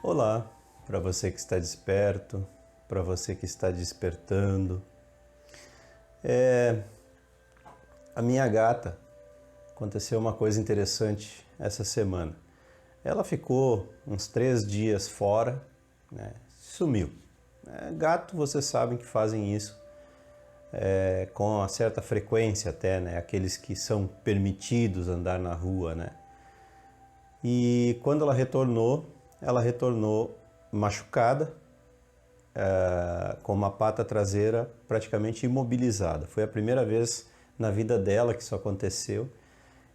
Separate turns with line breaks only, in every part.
Olá, para você que está desperto, para você que está despertando. A minha gata, aconteceu uma coisa interessante essa semana. Ela ficou uns 3 dias fora, né? Sumiu. Gato, vocês sabem que fazem isso com uma certa frequência até, né? Aqueles que são permitidos andar na rua, né? E quando ela retornou machucada, com uma pata traseira praticamente imobilizada. Foi a primeira vez na vida dela que isso aconteceu.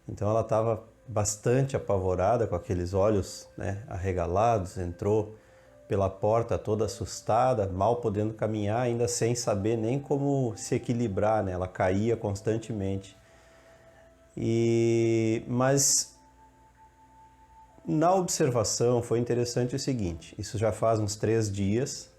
Então ela estava bastante apavorada, com aqueles olhos, né, arregalados, entrou pela porta toda assustada, mal podendo caminhar, ainda sem saber nem como se equilibrar, né? Ela caía constantemente. Mas na observação foi interessante o seguinte: isso já faz uns 3 dias.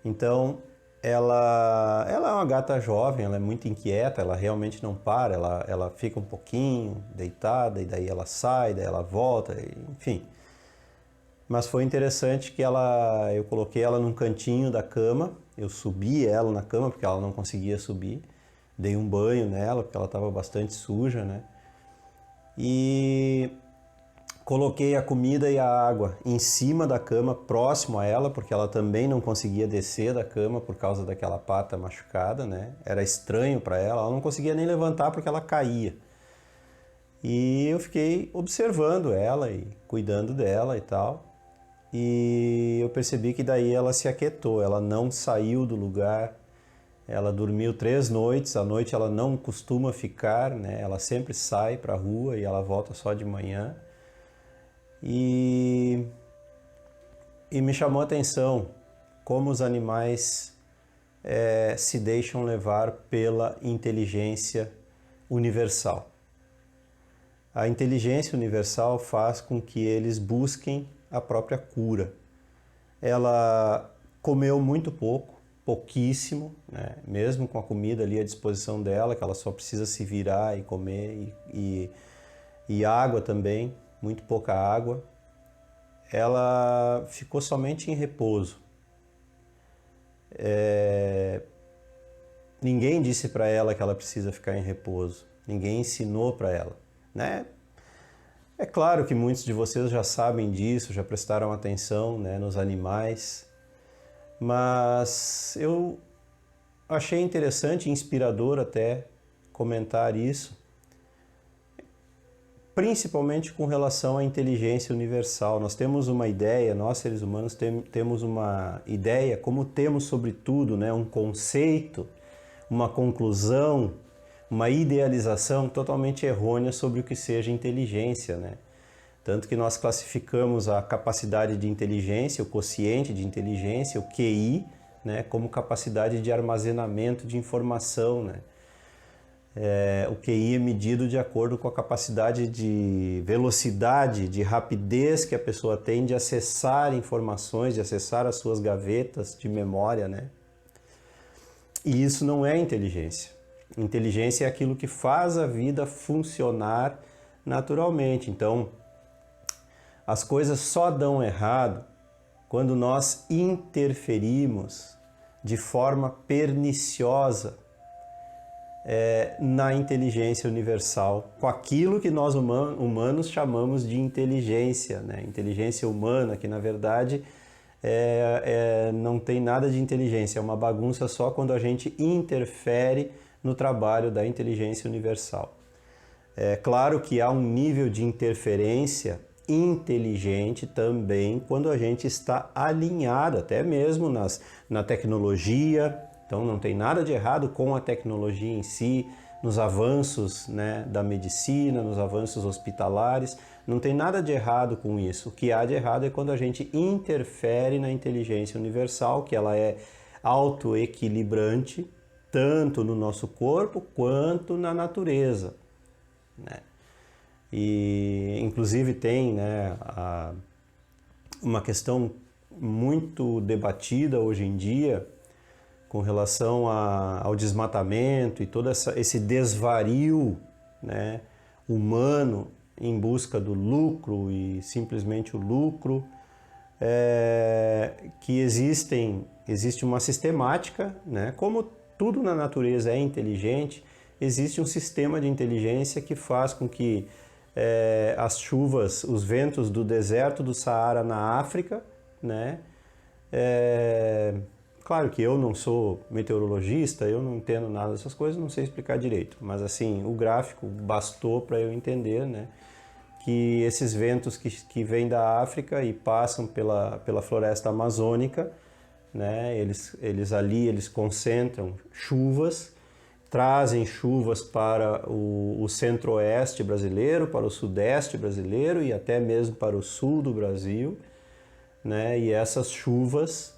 Então ela é uma gata jovem, ela é muito inquieta, ela realmente não para, ela fica um pouquinho deitada e daí ela sai, daí ela volta, enfim. Mas foi interessante que eu coloquei ela num cantinho da cama, eu subi ela na cama porque ela não conseguia subir, dei um banho nela porque ela estava bastante suja, né? E coloquei a comida e a água em cima da cama, próximo a ela, porque ela também não conseguia descer da cama por causa daquela pata machucada, né? Era estranho para ela não conseguia nem levantar porque ela caía. E eu fiquei observando ela e cuidando dela e tal. E eu percebi que daí ela se aquietou, ela não saiu do lugar. Ela dormiu 3 noites, à noite ela não costuma ficar, né? Ela sempre sai para a rua e ela volta só de manhã. E me chamou a atenção como os animais se deixam levar pela inteligência universal. A inteligência universal faz com que eles busquem a própria cura. Ela comeu muito pouco, pouquíssimo, né? Mesmo com a comida ali à disposição dela, que ela só precisa se virar e comer, e água também, muito pouca água. Ela ficou somente em repouso. Ninguém disse para ela que ela precisa ficar em repouso. Ninguém ensinou para ela, né? É claro que muitos de vocês já sabem disso, já prestaram atenção, né, nos animais, mas eu achei interessante e inspirador até comentar isso, principalmente com relação à inteligência universal. Nós temos uma ideia, nós seres humanos temos uma ideia, como temos sobre tudo, né, um conceito, uma conclusão, uma idealização totalmente errônea sobre o que seja inteligência, né? Tanto que nós classificamos a capacidade de inteligência, o quociente de inteligência, o QI, né, como capacidade de armazenamento de informação, né? O QI é medido de acordo com a capacidade de velocidade, de rapidez que a pessoa tem de acessar informações, de acessar as suas gavetas de memória, né? E isso não é inteligência. Inteligência é aquilo que faz a vida funcionar naturalmente. Então, as coisas só dão errado quando nós interferimos de forma perniciosa na inteligência universal, com aquilo que nós humanos chamamos de inteligência, né? Inteligência humana, que na verdade não tem nada de inteligência, é uma bagunça só quando a gente interfere no trabalho da inteligência universal. É claro que há um nível de interferência inteligente também quando a gente está alinhado, até mesmo na tecnologia. Então não tem nada de errado com a tecnologia em si, nos avanços, né, da medicina, nos avanços hospitalares, não tem nada de errado com isso. O que há de errado é quando a gente interfere na inteligência universal, que ela é autoequilibrante, tanto no nosso corpo quanto na natureza, né? E inclusive tem, né, uma questão muito debatida hoje em dia com relação ao desmatamento e todo esse desvario, né, humano em busca do lucro e simplesmente o lucro, que existe uma sistemática, né? Como tudo na natureza é inteligente, existe um sistema de inteligência que faz com que as chuvas, os ventos do deserto do Saara na África, né? Claro que eu não sou meteorologista, eu não entendo nada dessas coisas, não sei explicar direito, mas assim, o gráfico bastou para eu entender, né? Que esses ventos que vêm da África e passam pela floresta amazônica, né? Eles concentram chuvas, trazem chuvas para o centro-oeste brasileiro, para o sudeste brasileiro e até mesmo para o sul do Brasil, né? E essas chuvas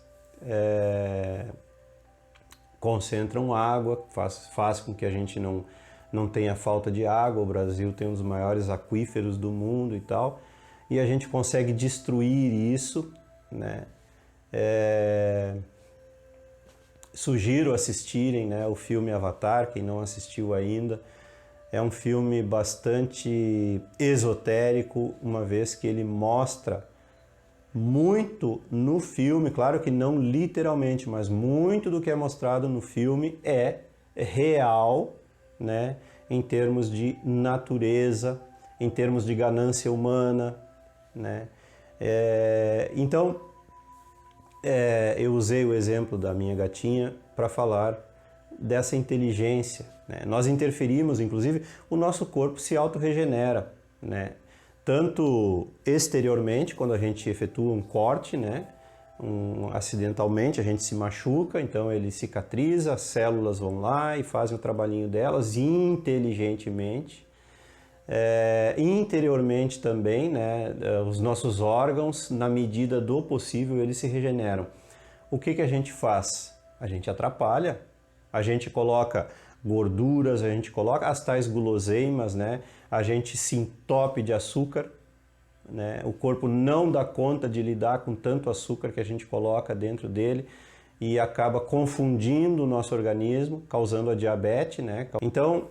concentram água, faz com que a gente não tenha falta de água. O Brasil tem um dos maiores aquíferos do mundo e tal, e a gente consegue destruir isso, né? Sugiro assistirem, né, o filme Avatar, quem não assistiu ainda. É um filme bastante esotérico, uma vez que ele mostra muito no filme, claro que não literalmente, mas muito do que é mostrado no filme é real, né, em termos de natureza, em termos de ganância humana, né? Então, eu usei o exemplo da minha gatinha para falar dessa inteligência, né? Nós interferimos, inclusive, o nosso corpo se autorregenera, né? Tanto exteriormente, quando a gente efetua um corte, né? Acidentalmente, a gente se machuca, então ele cicatriza, as células vão lá e fazem o trabalhinho delas inteligentemente. Interiormente também, né? Os nossos órgãos, na medida do possível, eles se regeneram. O que a gente faz? A gente atrapalha, a gente coloca gorduras, a gente coloca as tais guloseimas, né? A gente se entope de açúcar, né? O corpo não dá conta de lidar com tanto açúcar que a gente coloca dentro dele e acaba confundindo o nosso organismo, causando a diabetes, né? Então,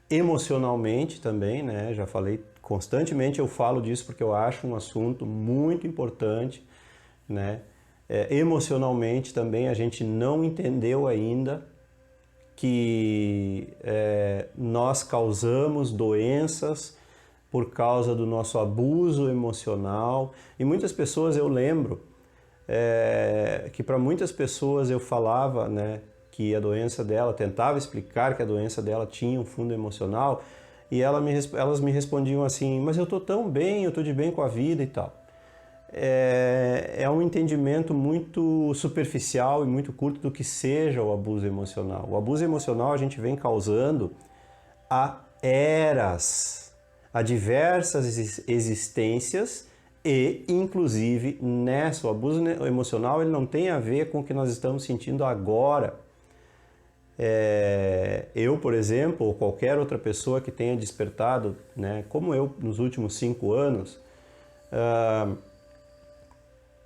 emocionalmente também, né? Já falei constantemente, eu falo disso porque eu acho um assunto muito importante, né? Emocionalmente também a gente não entendeu ainda que nós causamos doenças por causa do nosso abuso emocional. E muitas pessoas, eu lembro que para muitas pessoas eu falava, né, que a doença dela, tentava explicar que a doença dela tinha um fundo emocional, e elas me respondiam assim: mas eu tô tão bem, eu tô de bem com a vida e tal. É um entendimento muito superficial e muito curto do que seja o abuso emocional. O abuso emocional a gente vem causando há eras, há diversas existências, e inclusive nessa, o abuso emocional ele não tem a ver com o que nós estamos sentindo agora. Eu, por exemplo, ou qualquer outra pessoa que tenha despertado, né, como eu nos últimos 5 anos,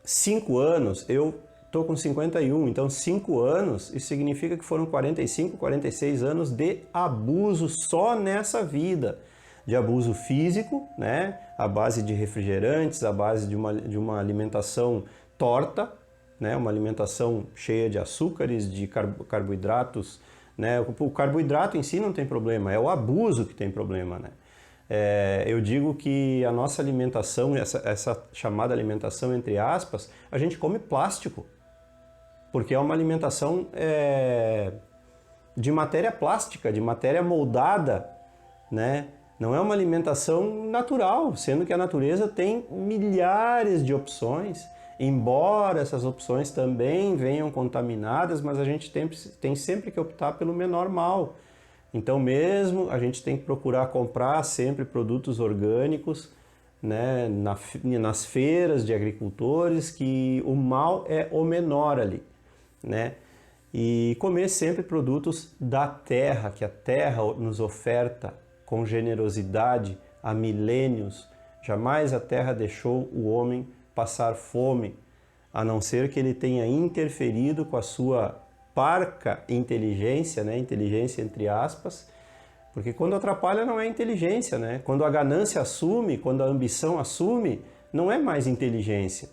5 anos, eu tô com 51, então 5 anos, isso significa que foram 45, 46 anos de abuso só nessa vida. De abuso físico, né, à base de refrigerantes, à base de uma alimentação torta, né, uma alimentação cheia de açúcares, de carboidratos, né. O carboidrato em si não tem problema, é o abuso que tem problema, né. Eu digo que a nossa alimentação, essa chamada alimentação entre aspas, a gente come plástico, porque é uma alimentação de matéria plástica, de matéria moldada, né? Não é uma alimentação natural, sendo que a natureza tem milhares de opções, embora essas opções também venham contaminadas, mas a gente tem sempre que optar pelo menor mal. Então mesmo a gente tem que procurar comprar sempre produtos orgânicos, né, nas feiras de agricultores, que o mal é o menor ali, né? E comer sempre produtos da terra, que a terra nos oferta com generosidade há milênios. Jamais a terra deixou o homem passar fome, a não ser que ele tenha interferido com a sua parca inteligência, né? Inteligência entre aspas, porque quando atrapalha não é inteligência, né? Quando a ganância assume, quando a ambição assume, não é mais inteligência.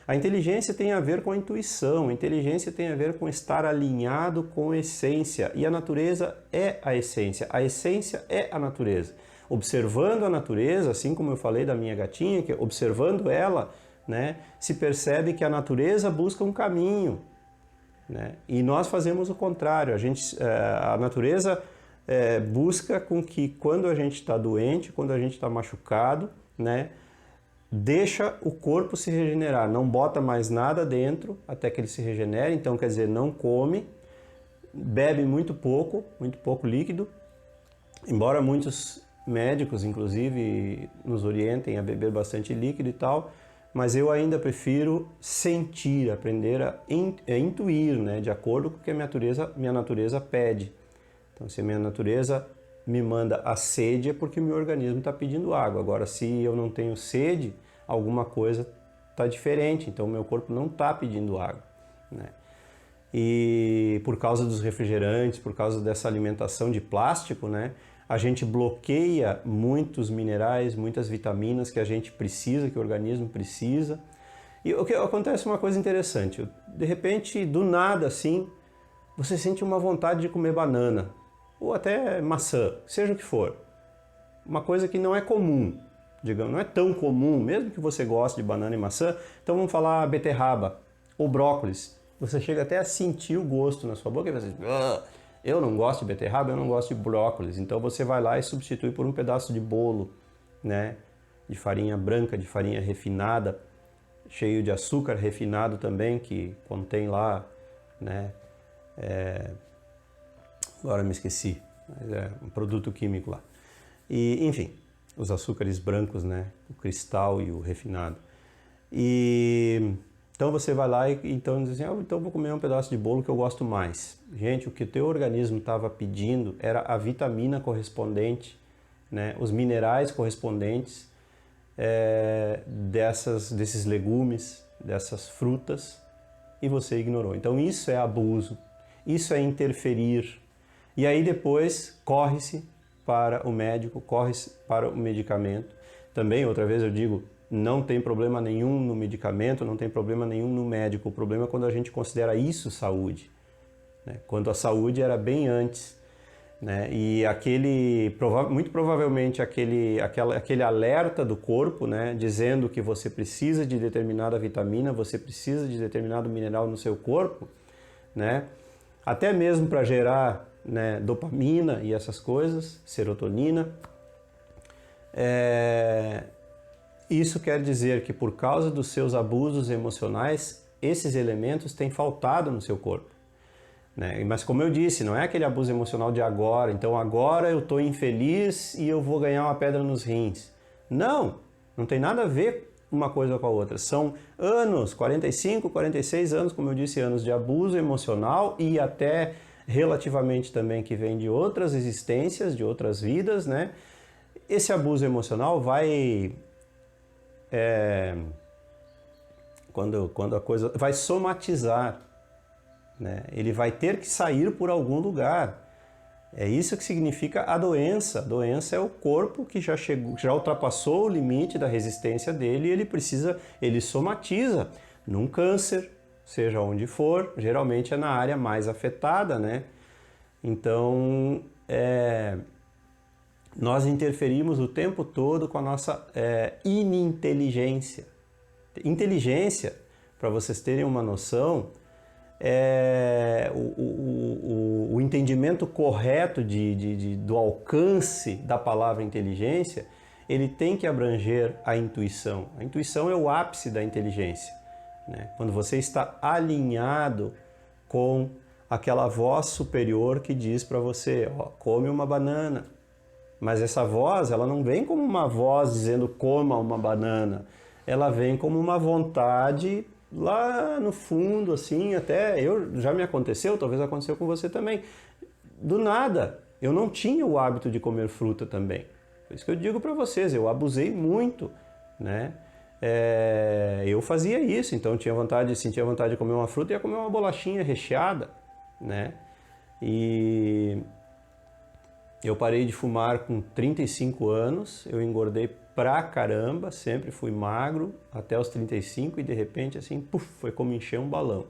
A inteligência tem a ver com a intuição, a inteligência tem a ver com estar alinhado com a essência, e a natureza é a essência é a natureza. Observando a natureza, assim como eu falei da minha gatinha, que observando ela, né, se percebe que a natureza busca um caminho, né, e nós fazemos o contrário. A natureza busca com que quando a gente está doente, quando a gente está machucado, né, deixa o corpo se regenerar, não bota mais nada dentro até que ele se regenere. Então, quer dizer, não come, bebe muito pouco líquido, embora muitos médicos, inclusive, nos orientem a beber bastante líquido e tal, mas eu ainda prefiro sentir, aprender a intuir, né, de acordo com o que a minha natureza pede. Então, se a minha natureza me manda a sede, é porque o meu organismo está pedindo água. Agora, se eu não tenho sede, alguma coisa está diferente, então o meu corpo não está pedindo água, né? E por causa dos refrigerantes, por causa dessa alimentação de plástico, né, a gente bloqueia muitos minerais, muitas vitaminas que a gente precisa, que o organismo precisa. E o que acontece, uma coisa interessante, de repente, do nada assim, você sente uma vontade de comer banana, ou até maçã, seja o que for. Uma coisa que não é comum, digamos, não é tão comum, mesmo que você goste de banana e maçã. Então vamos falar beterraba ou brócolis. Você chega até a sentir o gosto na sua boca e você diz, eu não gosto de beterraba, eu não gosto de brócolis. Então você vai lá e substitui por um pedaço de bolo, né, de farinha branca, de farinha refinada, cheio de açúcar refinado também, que contém lá, né, agora me esqueci, mas é um produto químico lá. E, enfim, os açúcares brancos, né, o cristal e o refinado. E então você vai lá e então diz assim, então vou comer um pedaço de bolo que eu gosto mais. Gente, o que o teu organismo estava pedindo era a vitamina correspondente, né, os minerais correspondentes desses legumes, dessas frutas, e você ignorou. Então isso é abuso, isso é interferir. E aí depois corre-se para o médico, corre-se para o medicamento. Também, outra vez eu digo, não tem problema nenhum no medicamento, não tem problema nenhum no médico. O problema é quando a gente considera isso saúde, né? Quando a saúde era bem antes, né? E muito provavelmente aquele alerta do corpo, né, dizendo que você precisa de determinada vitamina, você precisa de determinado mineral no seu corpo, né? Até mesmo para gerar, né, dopamina e essas coisas, serotonina. Isso quer dizer que por causa dos seus abusos emocionais, esses elementos têm faltado no seu corpo, né? Mas como eu disse, não é aquele abuso emocional de agora, então agora eu estou infeliz e eu vou ganhar uma pedra nos rins. Não, não tem nada a ver uma coisa com a outra. São anos, 45, 46 anos, como eu disse, anos de abuso emocional e até relativamente também que vem de outras existências, de outras vidas, né? Esse abuso emocional vai... quando a coisa vai somatizar, né? Ele vai ter que sair por algum lugar. É isso que significa a doença. A doença é o corpo que já ultrapassou o limite da resistência dele e ele somatiza num câncer, seja onde for, geralmente é na área mais afetada, né? Então, nós interferimos o tempo todo com a nossa ininteligência. Inteligência, para vocês terem uma noção, o entendimento correto do alcance da palavra inteligência, ele tem que abranger a intuição. A intuição é o ápice da inteligência, né? Quando você está alinhado com aquela voz superior que diz para você, ó, come uma banana. Mas essa voz, ela não vem como uma voz dizendo coma uma banana. Ela vem como uma vontade lá no fundo, assim, até já me aconteceu, talvez aconteceu com você também. Do nada, eu não tinha o hábito de comer fruta também. Por isso que eu digo para vocês, eu abusei muito, né? Eu fazia isso, então sentia vontade de comer uma fruta e ia comer uma bolachinha recheada, né? E eu parei de fumar com 35 anos, eu engordei pra caramba, sempre fui magro até os 35 e de repente assim, puf, foi como encher um balão.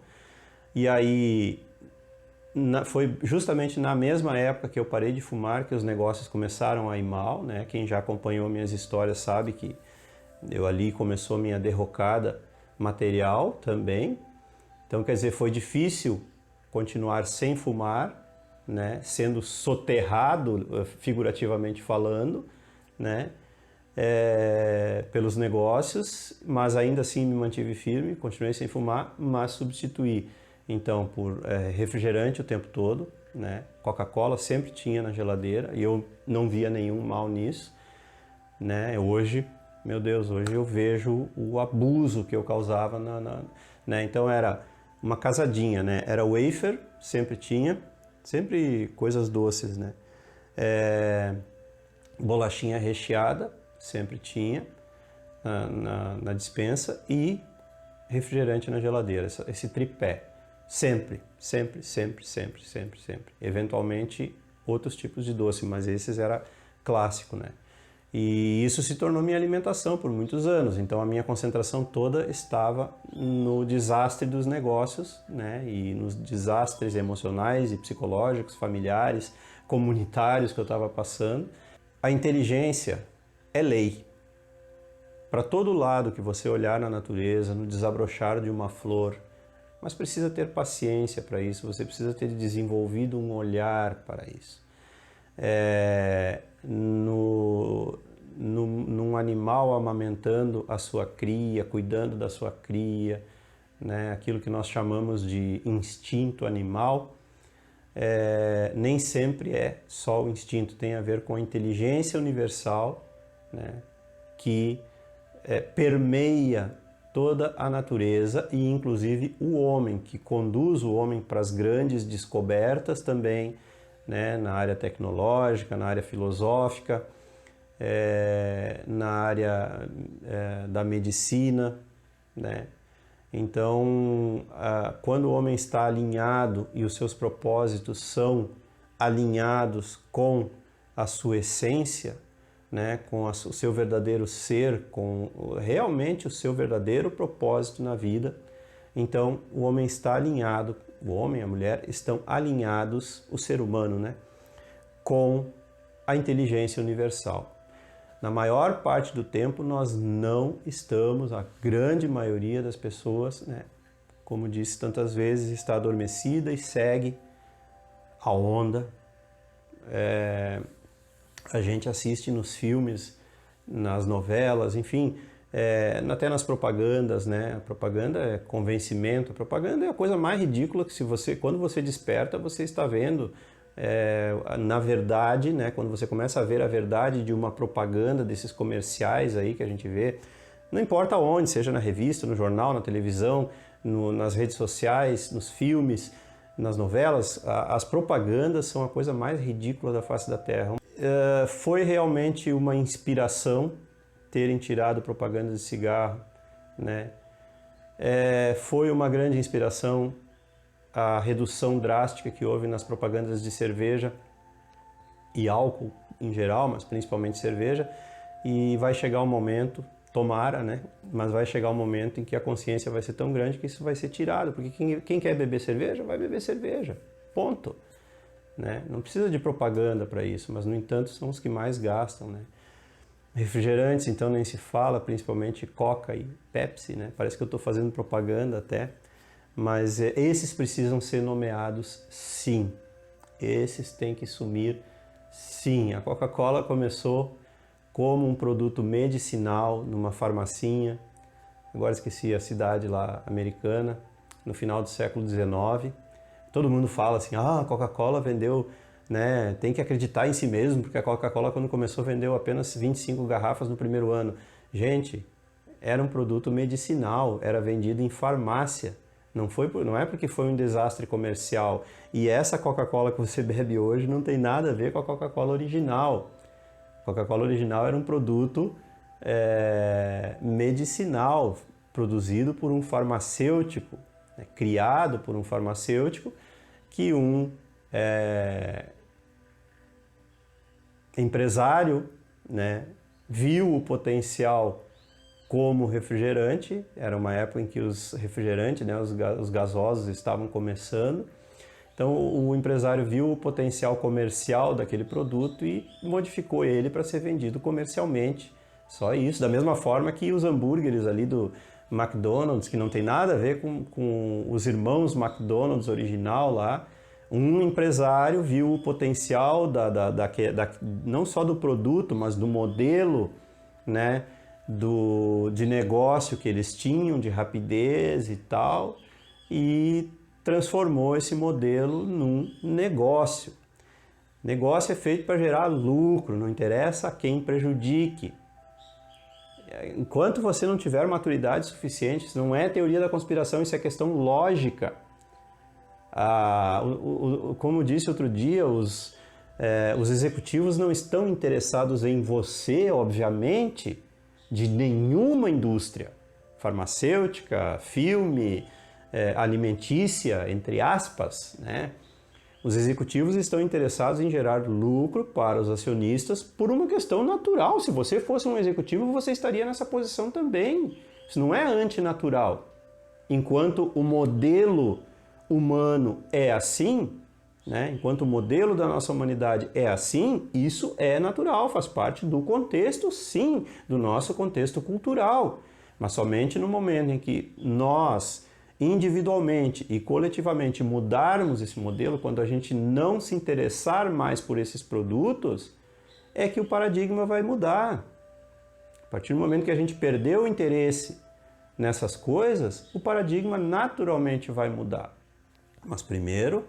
E aí foi justamente na mesma época que eu parei de fumar que os negócios começaram a ir mal, né? Quem já acompanhou minhas histórias sabe que ali começou a minha derrocada material também. Então, quer dizer, foi difícil continuar sem fumar, né? Sendo soterrado, figurativamente falando, né? Pelos negócios, mas ainda assim me mantive firme, continuei sem fumar, mas substituí então por refrigerante o tempo todo, né? Coca-Cola sempre tinha na geladeira e eu não via nenhum mal nisso, né? Hoje, meu Deus, hoje eu vejo o abuso que eu causava né? Então era uma casadinha, né? Era wafer, sempre tinha, sempre coisas doces, né? Bolachinha recheada, sempre tinha na despensa e refrigerante na geladeira, esse tripé. Sempre, sempre, sempre, sempre, sempre, sempre. Eventualmente outros tipos de doce, mas esses era clássico, né? E isso se tornou minha alimentação por muitos anos. Então a minha concentração toda estava no desastre dos negócios, né? E nos desastres emocionais e psicológicos, familiares, comunitários que eu estava passando. A inteligência é lei. Para todo lado que você olhar na natureza, no desabrochar de uma flor, mas precisa ter paciência para isso, você precisa ter desenvolvido um olhar para isso. Num animal amamentando a sua cria, cuidando da sua cria, né, aquilo que nós chamamos de instinto animal, nem sempre é só o instinto, tem a ver com a inteligência universal, né, que permeia toda a natureza e inclusive o homem, que conduz o homem para as grandes descobertas também, né, na área tecnológica, na área filosófica, na área da medicina, né? Então, quando o homem está alinhado e os seus propósitos são alinhados com a sua essência, né, com o seu verdadeiro ser, com realmente o seu verdadeiro propósito na vida, então o homem está alinhado, o homem e a mulher estão alinhados, o ser humano, né, com a inteligência universal. Na maior parte do tempo nós não estamos, a grande maioria das pessoas, né, como disse tantas vezes, está adormecida e segue a onda. A gente assiste nos filmes, nas novelas, enfim, até nas propagandas, né? A propaganda é convencimento, a propaganda é a coisa mais ridícula que quando você desperta, você está vendo, na verdade, né? Quando você começa a ver a verdade de uma propaganda, desses comerciais aí que a gente vê, não importa onde, seja na revista, no jornal, na televisão, nas redes sociais, nos filmes, nas novelas, as propagandas são a coisa mais ridícula da face da Terra. Foi realmente uma inspiração terem tirado propaganda de cigarro, né? Foi uma grande inspiração a redução drástica que houve nas propagandas de cerveja e álcool em geral, mas principalmente cerveja, e vai chegar um momento, tomara, né? Mas vai chegar um momento em que a consciência vai ser tão grande que isso vai ser tirado, porque quem quer beber cerveja, vai beber cerveja, ponto. Né? Não precisa de propaganda para isso, mas no entanto são os que mais gastam, né? Refrigerantes, então, nem se fala, principalmente Coca e Pepsi, né? Parece que eu estou fazendo propaganda até, mas esses precisam ser nomeados, sim. Esses têm que sumir, sim. A Coca-Cola começou como um produto medicinal numa farmacinha, agora esqueci a cidade lá americana, no final do século XIX. Todo mundo fala assim, a Coca-Cola vendeu, né, tem que acreditar em si mesmo, porque a Coca-Cola quando começou vendeu apenas 25 garrafas no primeiro ano. Gente, era um produto medicinal, era vendido em farmácia, não é porque foi um desastre comercial. E essa Coca-Cola que você bebe hoje não tem nada a ver com a Coca-Cola original. A Coca-Cola original era um produto medicinal, produzido por um farmacêutico, né, criado por um farmacêutico, que um empresário, né, viu o potencial como refrigerante, era uma época em que os refrigerantes, né, os gasosos estavam começando. Então o empresário viu o potencial comercial daquele produto e modificou ele para ser vendido comercialmente. Só isso. Da mesma forma que os hambúrgueres ali do McDonald's, que não tem nada a ver com os irmãos McDonald's original lá, um empresário viu o potencial não só do produto, mas do modelo, né, de negócio que eles tinham, de rapidez e tal, e transformou esse modelo num negócio. Negócio é feito para gerar lucro, não interessa a quem prejudique. Enquanto você não tiver maturidade suficiente, isso não é teoria da conspiração, isso é questão lógica. Como disse outro dia, os executivos não estão interessados em você, obviamente, de nenhuma indústria, farmacêutica, filme, alimentícia, entre aspas, né? Os executivos estão interessados em gerar lucro para os acionistas por uma questão natural. Se você fosse um executivo, você estaria nessa posição também. Isso não é antinatural. Enquanto o modelo humano é assim, né? Enquanto o modelo da nossa humanidade é assim, isso é natural, faz parte do contexto, sim, do nosso contexto cultural. Mas somente no momento em que nós, individualmente e coletivamente, mudarmos esse modelo, quando a gente não se interessar mais por esses produtos, é que o paradigma vai mudar. A partir do momento que a gente perdeu o interesse nessas coisas, o paradigma naturalmente vai mudar. Mas primeiro,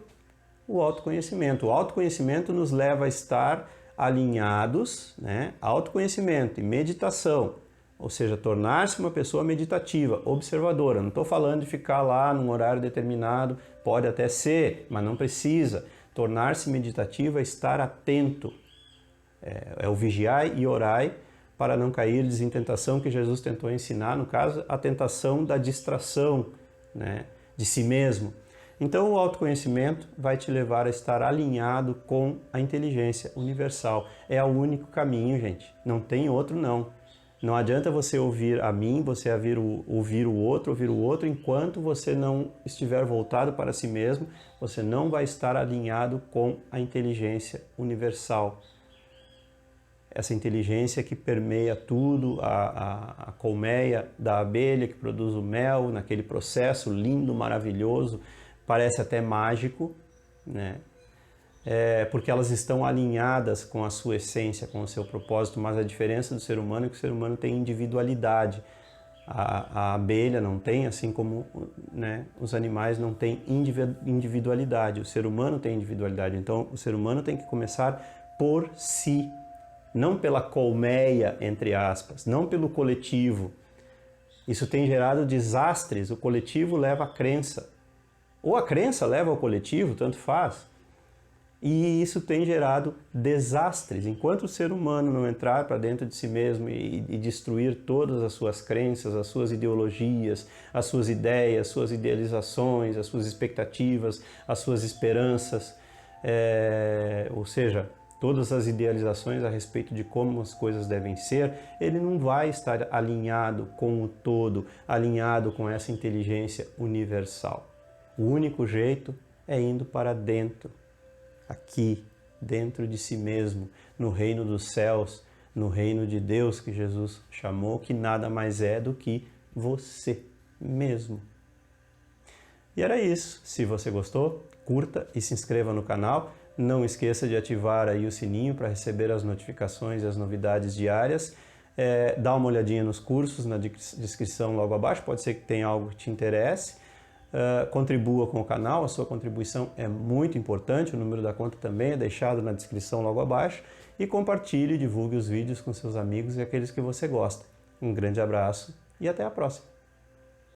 o autoconhecimento. O autoconhecimento nos leva a estar alinhados, né? Autoconhecimento e meditação, ou seja, tornar-se uma pessoa meditativa, observadora. Não estou falando de ficar lá num horário determinado, pode até ser, mas não precisa. Tornar-se meditativo é estar atento. É o vigiai e orai para não cairdes em tentação, que Jesus tentou ensinar, no caso, a tentação da distração, né, de si mesmo. Então o autoconhecimento vai te levar a estar alinhado com a inteligência universal. É o único caminho, gente. Não tem outro, não. Não adianta você ouvir a mim, você ouvir o outro, enquanto você não estiver voltado para si mesmo, você não vai estar alinhado com a inteligência universal. Essa inteligência que permeia tudo, a colmeia da abelha que produz o mel, naquele processo lindo, maravilhoso, parece até mágico, né? Porque elas estão alinhadas com a sua essência, com o seu propósito, mas a diferença do ser humano é que o ser humano tem individualidade. A abelha não tem, assim como, né, os animais não têm individualidade. O ser humano tem individualidade, então o ser humano tem que começar por si, não pela colmeia, entre aspas, não pelo coletivo. Isso tem gerado desastres. O coletivo leva à crença, ou a crença leva ao coletivo, tanto faz. E isso tem gerado desastres. Enquanto o ser humano não entrar para dentro de si mesmo e destruir todas as suas crenças, as suas ideologias, as suas ideias, as suas idealizações, as suas expectativas, as suas esperanças, ou seja, todas as idealizações a respeito de como as coisas devem ser, ele não vai estar alinhado com o todo, alinhado com essa inteligência universal. O único jeito é indo para dentro, aqui, dentro de si mesmo, no reino dos céus, no reino de Deus que Jesus chamou, que nada mais é do que você mesmo. E era isso. Se você gostou, curta e se inscreva no canal. Não esqueça de ativar aí o sininho para receber as notificações e as novidades diárias. Dá uma olhadinha nos cursos na descrição logo abaixo, pode ser que tenha algo que te interesse. Contribua com o canal, a sua contribuição é muito importante, o número da conta também é deixado na descrição logo abaixo, e compartilhe e divulgue os vídeos com seus amigos e aqueles que você gosta. Um grande abraço e até a próxima!